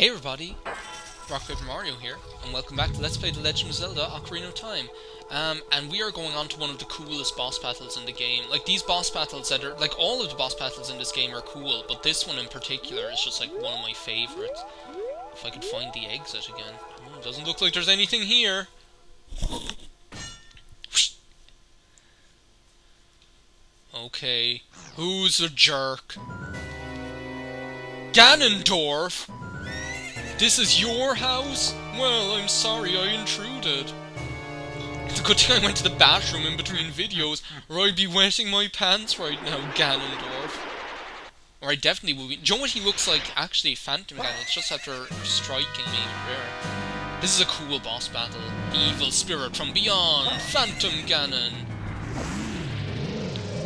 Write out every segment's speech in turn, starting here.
Hey everybody, Rock Paper Mario here, and welcome back to Let's Play The Legend of Zelda Ocarina of Time. And we are going on to one of the coolest boss battles in the game. Like, these boss battles that are, like, all of the boss battles in this game are cool, but this one in particular is just, like, one of my favourites. If I could find the exit again. Oh, it doesn't look like there's anything here. Okay, who's a jerk? Ganondorf? This is your house? Well, I'm sorry I intruded. It's a good thing I went to the bathroom in between videos, or I'd be wetting my pants right now, Ganondorf. Or I definitely would be. Do you know what he looks like? Actually, Phantom Ganon. It's just after striking me. Rare. This is a cool boss battle. Evil spirit from beyond, Phantom Ganon.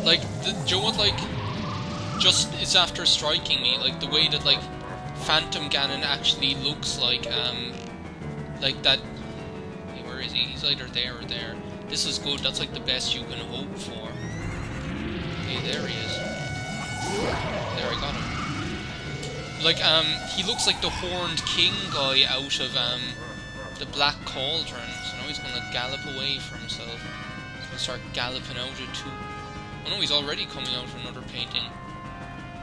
Like, do you know what, like, just it's after striking me, like, the way that, like, Phantom Ganon actually looks like that. Hey, where is he? He's either there or there. This is good. That's like the best you can hope for. Hey, there he is. There, I got him. Like, he looks like the Horned King guy out of the Black Cauldron. So now he's gonna gallop away for himself. He's gonna start galloping out of two. Oh no, he's already coming out of another painting.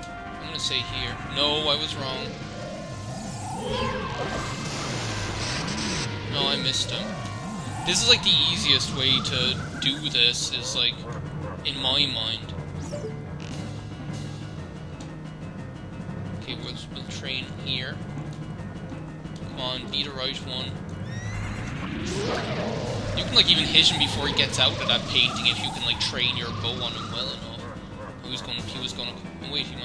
I'm gonna say here. No, I was wrong. No, I missed him. This is like the easiest way to do this, is like, in my mind. Okay, we'll train here. Come on, be the right one. You can like even hit him before he gets out of that painting if you can like train your bow on him well enough. He was gonna oh, wait, he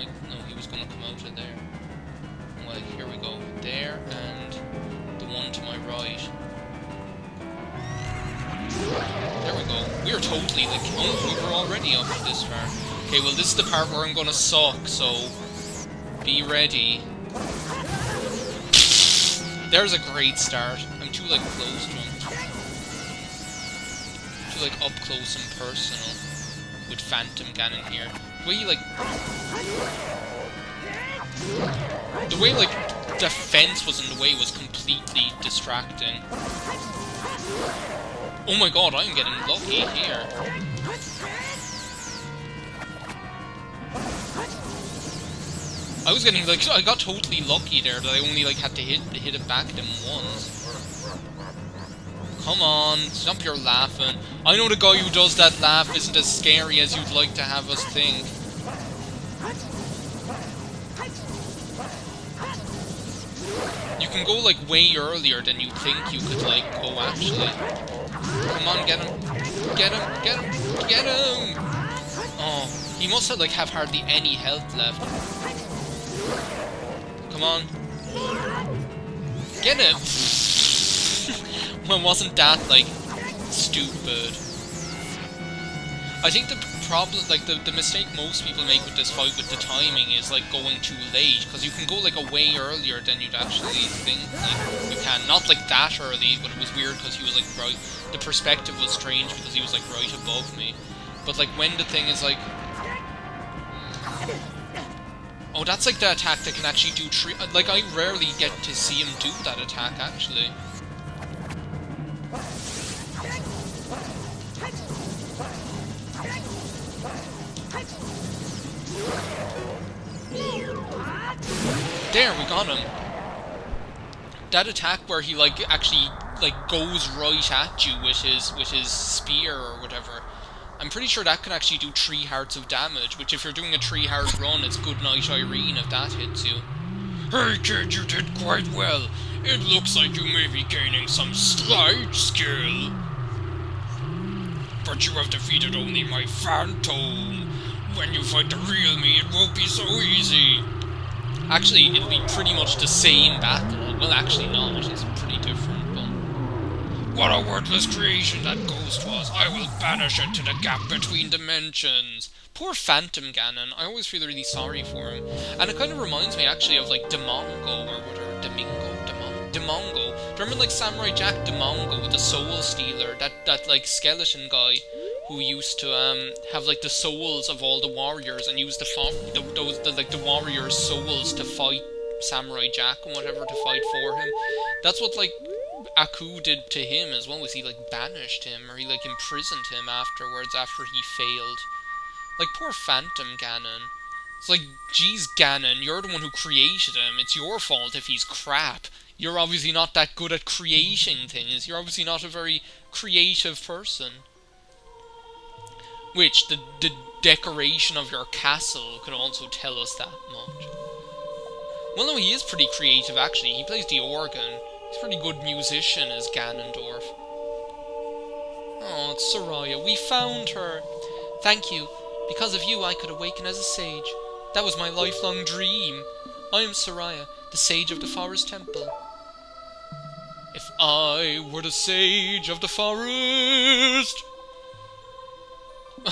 was gonna come out of there. Well, here we go. There, and the one to my right. There we go. We are totally like, oh, we were already up this far. Okay, well this is the part where I'm gonna suck, so be ready. There's a great start. I'm too like close to him. Too like up close and personal with Phantom Ganon here. The way like the fence was in the way was completely distracting. Oh my god, I'm getting lucky here. I was getting like, I got totally lucky there that I only like had to hit it back at him once. Come on, stop your laughing. I know the guy who does that laugh isn't as scary as you'd like to have us think. You can go like way earlier than you think you could like go actually. Come on, get him. Get him, get him, get him! Oh, he must have like have hardly any health left. Come on. Get him! Well, wasn't that like stupid? I think the problem, like the mistake most people make with this fight with the timing is like going too late, because you can go like a way earlier than you'd actually think like you can. Not like that early, but it was weird because he was like right. The perspective was strange because he was like right above me. But like when the thing is like, oh, that's like the attack that can actually do like I rarely get to see him do that attack actually. There, we got him. That attack where he like actually like goes right at you with his spear or whatever. I'm pretty sure that can actually do 3 hearts of damage, which if you're doing a 3 heart run, it's good night Irene if that hits you. Hey kid, you did quite well. It looks like you may be gaining some slight skill. But you have defeated only my phantom. When you fight the real me, it won't be so easy. Actually, it'll be pretty much the same battle. Well, actually not. It's pretty different, but... What a worthless creation that ghost was. I will banish it to the gap between dimensions. Poor Phantom Ganon. I always feel really sorry for him. And it kind of reminds me, actually, of, like, Demongo, or whatever. Demongo? Do you remember, like, Samurai Jack Demongo with the Soul Stealer? That like, skeleton guy who used to have like the souls of all the warriors and use the warriors' souls to fight Samurai Jack and whatever to fight for him. That's what, like, Aku did to him as well, was he, like, banished him, or he, like, imprisoned him afterwards after he failed. Like, poor Phantom Ganon. It's like, geez, Ganon, you're the one who created him. It's your fault if he's crap. You're obviously not that good at creating things. You're obviously not a very creative person. Which, the decoration of your castle could also tell us that much. Well, no, he is pretty creative, actually. He plays the organ. He's a pretty good musician as Ganondorf. Oh, it's Soraya. We found her. Thank you. Because of you, I could awaken as a sage. That was my lifelong dream. I am Soraya, the sage of the Forest Temple. If I were the sage of the forest... A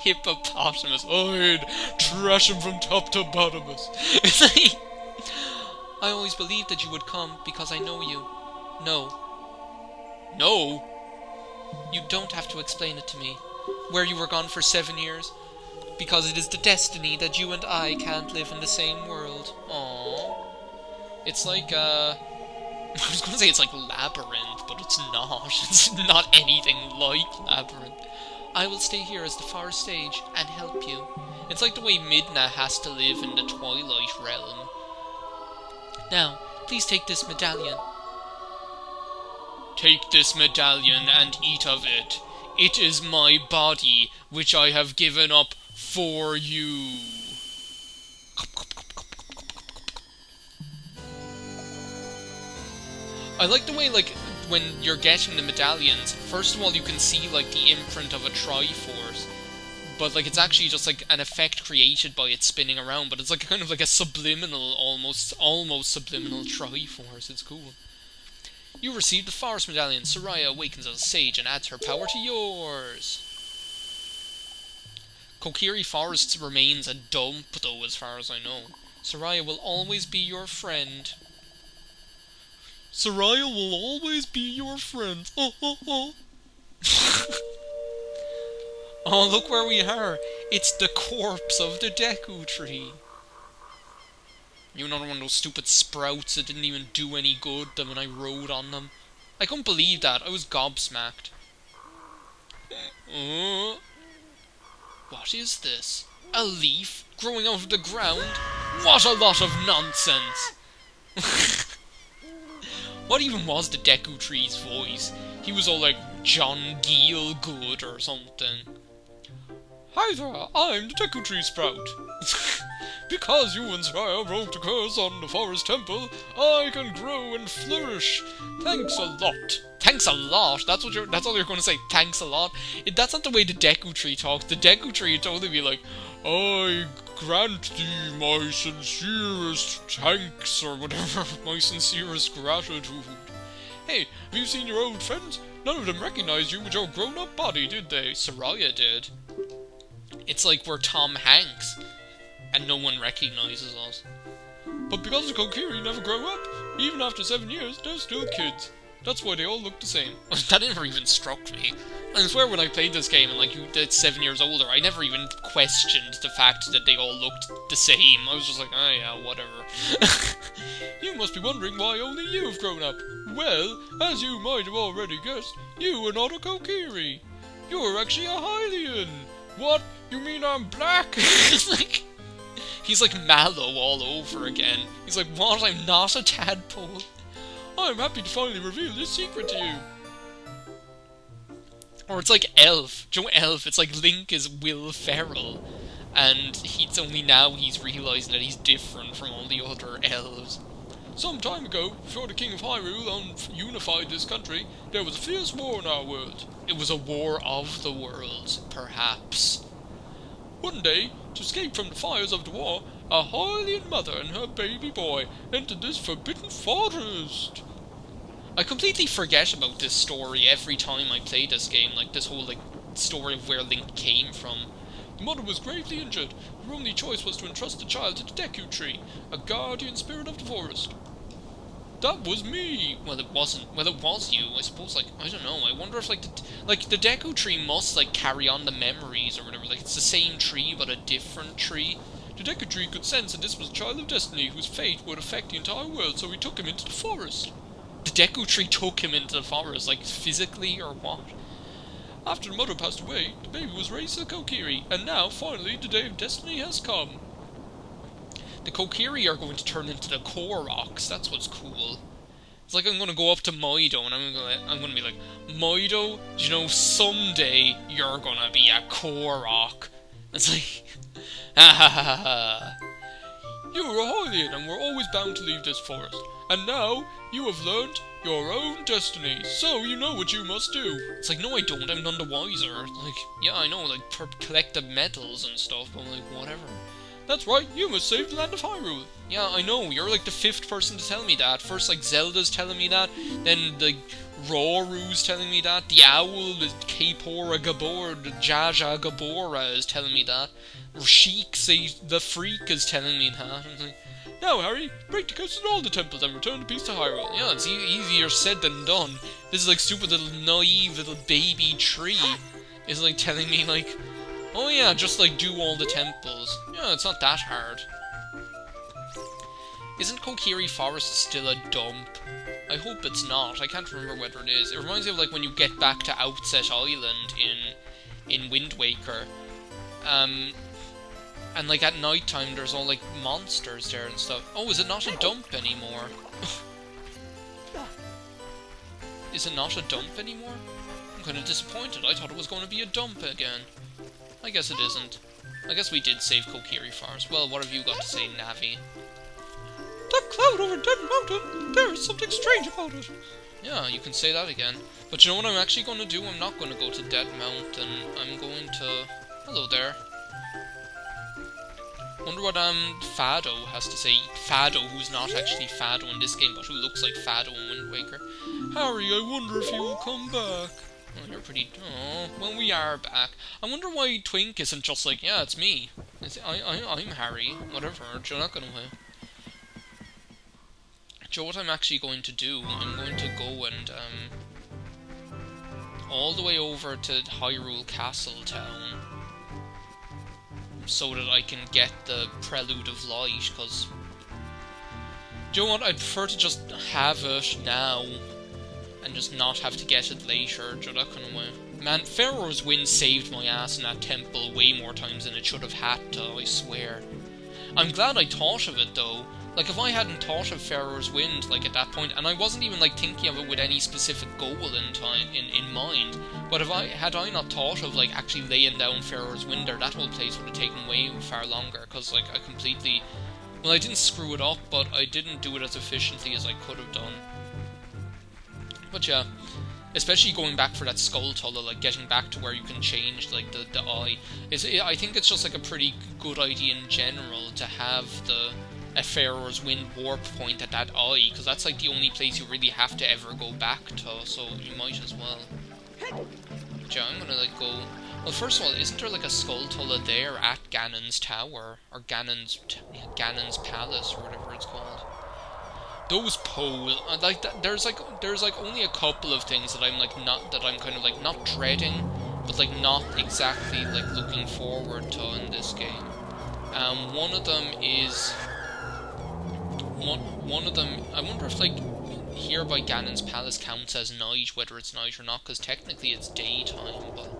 hippopotamus. I'd trash him from top to bottomless. I always believed that you would come because I know you. No. No? You don't have to explain it to me. Where you were gone for 7 years. Because it is the destiny that you and I can't live in the same world. Aww. It's like, I was going to say it's like Labyrinth, but it's not. It's not anything like Labyrinth. I will stay here as the forest sage and help you. It's like the way Midna has to live in the Twilight realm. Now, please take this medallion. Take this medallion and eat of it. It is my body, which I have given up for you. I like the way, like, when you're getting the medallions, first of all you can see, like, the imprint of a Triforce. But, like, it's actually just, like, an effect created by it spinning around, but it's, like, kind of like a subliminal, almost subliminal Triforce. It's cool. You received the Forest Medallion. Soraya awakens as a sage and adds her power to yours. Kokiri Forest remains a dump, though, as far as I know. Soraya will always be your friend. Soraya will always be your friend. Oh, oh, oh. Oh, look where we are. It's the corpse of the Deku Tree. You another one of those stupid sprouts that didn't even do any good when I rode on them. I couldn't believe that. I was gobsmacked. What is this? A leaf growing out of the ground? What a lot of nonsense! What even was the Deku Tree's voice? He was all like John Gielgud or something. Hi there, I'm the Deku Tree Sprout. Because you and Soraya broke the curse on the Forest Temple, I can grow and flourish. Thanks a lot. Thanks a lot? That's all you're going to say, thanks a lot? That's not the way the Deku Tree talks. The Deku Tree would totally be like, I grant thee my sincerest thanks, or whatever, my sincerest gratitude. Hey, have you seen your old friends? None of them recognized you with your grown-up body, did they? Soraya did. It's like we're Tom Hanks, and no one recognizes us. But because the Kokiri never grow up, even after 7 years, they're still kids. That's why they all look the same. That never even struck me. I swear when I played this game and like you did 7 years older, I never even questioned the fact that they all looked the same. I was just like, oh yeah, whatever. You must be wondering why only you've grown up. Well, as you might have already guessed, you are not a Kokiri. You're actually a Hylian. What? You mean I'm black? He's like Mallow all over again. He's like, what? I'm not a tadpole. I'm happy to finally reveal this secret to you. Or it's like Elf. Joe Elf, it's like Link is Will Ferrell. And it's only now he's realising that he's different from all the other elves. Some time ago, before the King of Hyrule unified this country, there was a fierce war in our world. It was a war of the worlds, perhaps. One day, to escape from the fires of the war, a Hylian mother and her baby boy entered this forbidden forest. I completely forget about this story every time I play this game, like this whole story of where Link came from. The mother was gravely injured. Her only choice was to entrust the child to the Deku Tree, a guardian spirit of the forest. That was me! Well, it wasn't. Well, it was you. I suppose, I don't know. I wonder if, the Deku Tree must, carry on the memories or whatever. Like, it's the same tree, but a different tree. The Deku Tree could sense that this was a child of destiny whose fate would affect the entire world, so he took him into the forest. The Deku Tree took him into the forest, like physically or what? After the mother passed away, the baby was raised as a Kokiri, and now, finally, the day of destiny has come. The Kokiri are going to turn into the Koroks, that's what's cool. It's like I'm going to go up to Moido and I'm going to be like, Moido, do you know, someday you're going to be a Korok. It's like, ha ha ha ha. You are a Hylian and we're always bound to leave this forest. And now, you have learned your own destiny, so you know what you must do. It's like, no I don't, I'm none the wiser. Like, yeah I know, like, collect the medals and stuff, but I'm like, whatever. That's right, you must save the land of Hyrule. Yeah, I know, you're like the 5th person to tell me that. First, like, Zelda's telling me that, then, the Roru's telling me that, the Owl, the Kapora Gabor, the Jaja Gabora is telling me that, Sheik, say, the Freak is telling me that. I'm like, now, Harry, break the coast in all the temples and return the peace to Hyrule. Yeah, it's easier said than done. This is like stupid little naive little baby tree is like telling me like, oh yeah, just like do all the temples. Yeah, it's not that hard. Isn't Kokiri Forest still a dump? I hope it's not. I can't remember whether it is. It reminds me of like when you get back to Outset Island in Wind Waker. And like at night time there's all like monsters there and stuff. Oh, is it not a dump anymore? Is it not a dump anymore? I'm kind of disappointed. I thought it was going to be a dump again. I guess it isn't. I guess we did save Kokiri Forest. Well, what have you got to say, Navi? That cloud over Dead Mountain! There is something strange about it! Yeah, you can say that again. But you know what I'm actually going to do? I'm not going to go to Dead Mountain. I'm going to... Hello there. Wonder what Fado has to say. Fado, who's not actually Fado in this game, but who looks like Fado in Wind Waker. Harry, I wonder if you will come back. Oh, you're pretty... Oh, well, we are back. I wonder why Twink isn't just like, yeah, it's me. I'm Harry. Whatever. You're not gonna... Joe, what I'm actually going to do, I'm going to go and, all the way over to Hyrule Castle Town, so that I can get the Prelude of Light, because... Do you know what, I'd prefer to just have it now, and just not have to get it later, do you know, that kind of way. Man, Pharaoh's Wind saved my ass in that temple way more times than it should have had to, I swear. I'm glad I thought of it, though. Like, if I hadn't thought of Pharaoh's Wind, like, at that point, and I wasn't even, like, thinking of it with any specific goal in mind, but had I not thought of, like, actually laying down Pharaoh's Wind there, that whole place would have taken way far longer, because, like, I completely... Well, I didn't screw it up, but I didn't do it as efficiently as I could have done. But, yeah. Especially going back for that Skull Tunnel, like, getting back to where you can change, like, the eye. I think it's just, like, a pretty good idea in general to have a Pharaoh's Wind warp point at that eye, because that's like the only place you really have to ever go back to, so you might as well. But yeah, I'm gonna like go... Well, first of all, isn't there like a Skulltula there at Ganon's Tower? Or Ganon's Palace, or whatever it's called? Those poles, like, there's like only a couple of things that I'm like kind of like not dreading, but like not exactly like looking forward to in this game. One of them is... One of them, I wonder if, like, here by Ganon's Palace counts as night, whether it's night or not, because technically it's daytime, but...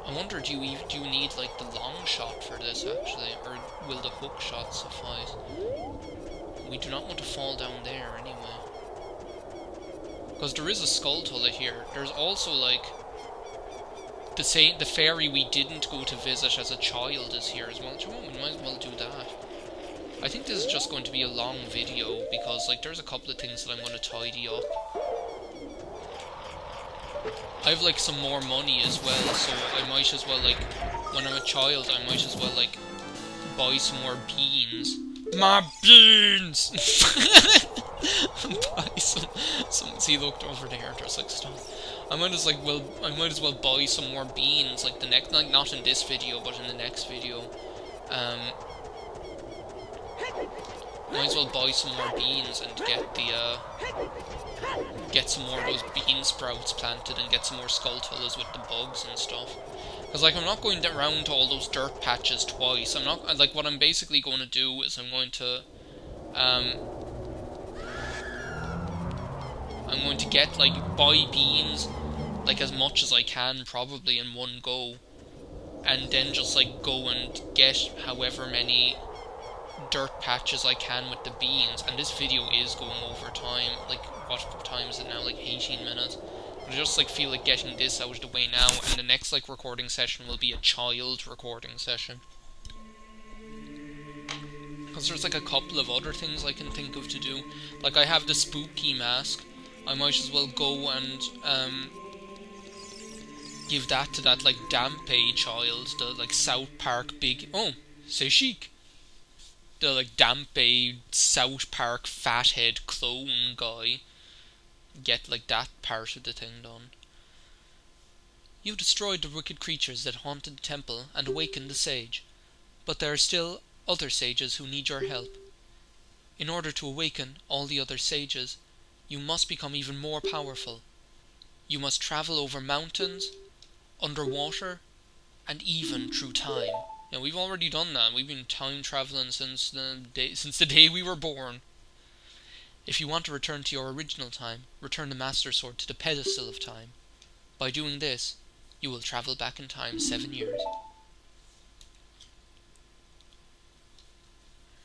I wonder, do you need, like, the long shot for this, actually, or will the hook shot suffice? We do not want to fall down there, anyway. Because there is a Skulltula here. There's also, like... The fairy we didn't go to visit as a child is here as well. We might as well do that. I think this is just going to be a long video, because like there's a couple of things that I'm going to tidy up. I have like some more money as well, so I might as well, like, when I'm a child, I might as well like buy some more beans. My beans! Buy some, see, look over there, there's like stuff. I might as well buy some more beans, like the next, like not in this video, but in the next video. Might as well buy some more beans and get the, get some more of those bean sprouts planted and get some more skulltulas with the bugs and stuff. Because, like, I'm not going around to all those dirt patches twice. I'm not, like, what I'm basically going to do is I'm going to get, like, buy beans, like, as much as I can, probably, in one go. And then just, like, go and get however many dirt patches I can with the beans. And this video is going over time. Like, what time is it now? Like, 18 minutes. But I just, like, feel like getting this out of the way now. And the next, like, recording session will be a child recording session. Because there's, like, a couple of other things I can think of to do. Like, I have the spooky mask. I might as well go and, give that to that, like, Dampé child. The, like, South Park big... Oh, say chic. The, like, Dampé South Park fathead clone guy. Get, like, that part of the thing done. You destroyed the wicked creatures that haunted the temple and awakened the sage. But there are still other sages who need your help. In order to awaken all the other sages, you must become even more powerful. You must travel over mountains, underwater, and even through time. Yeah, we've already done that. We've been time traveling since the day we were born. If you want to return to your original time, return the Master Sword to the pedestal of time. By doing this, you will travel back in time 7 years.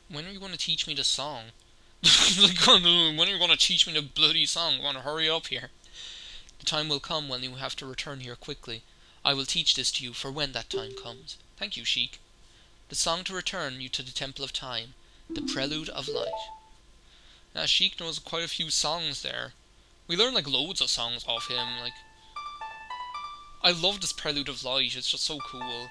When are you going to teach me the song? When are you going to teach me the bloody song? I want to hurry up here. The time will come when you have to return here quickly. I will teach this to you for when that time comes. Thank you, Sheik. The song to return you to the Temple of Time. The Prelude of Light. Now, Sheik knows quite a few songs there. We learn, like, loads of songs off him. Like, I love this Prelude of Light. It's just so cool.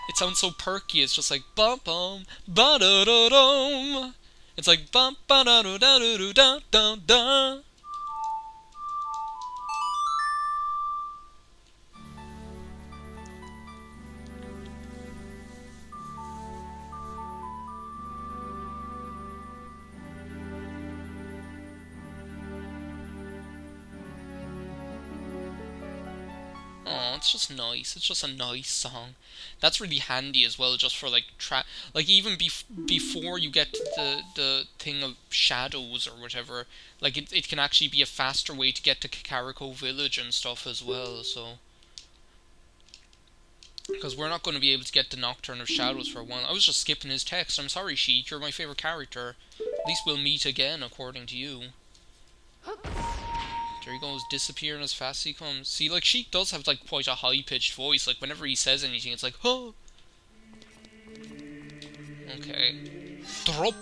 It sounds so perky. It's just like bum bum ba da da dum. It's like bum ba da da da da da da da. Oh, it's just nice. It's just a nice song. That's really handy as well, just for, like, like, even before you get to the thing of shadows or whatever, like, it can actually be a faster way to get to Kakariko Village and stuff as well, so... Because we're not going to be able to get the Nocturne of Shadows for one. I was just skipping his text. I'm sorry, Sheik, you're my favourite character. At least we'll meet again, according to you. There he goes, disappearing as fast as he comes. See, like, Sheik does have, like, quite a high-pitched voice. Like, whenever he says anything, it's like, huh. Okay. Drop.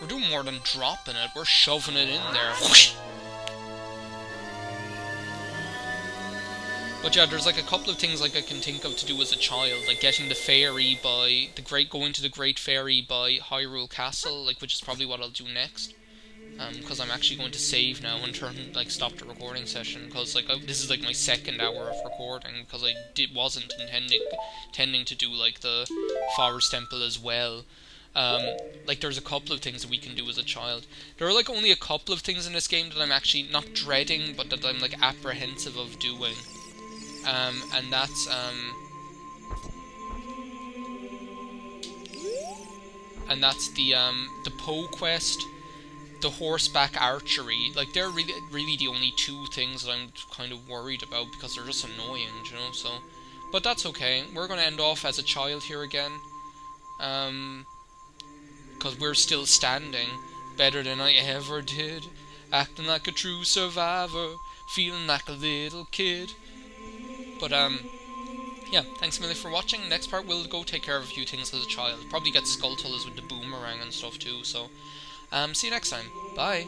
We're doing more than dropping it. We're shoving it in there. Whoosh. But yeah, there's, like, a couple of things, like, I can think of to do as a child. Like, getting the fairy by... going to the Great Fairy by Hyrule Castle, like, which is probably what I'll do next. Because I'm actually going to save now and stop the recording session, because, like, this is, like, my second hour of recording, because I wasn't intending to do, like, the Forest Temple as well. Like, there's a couple of things that we can do as a child. There are, like, only a couple of things in this game that I'm actually not dreading, but that I'm, like, apprehensive of doing. And that's, the Poe quest, the horseback archery. Like, they're really the only two things that I'm kind of worried about, because they're just annoying, you know, so... But that's okay. We're going to end off as a child here again. Because we're still standing. Better than I ever did. Acting like a true survivor. Feeling like a little kid. But, yeah, thanks a million for watching. Next part, we'll go take care of a few things as a child. Probably get skulltulas with the boomerang and stuff too, so... see you next time. Bye.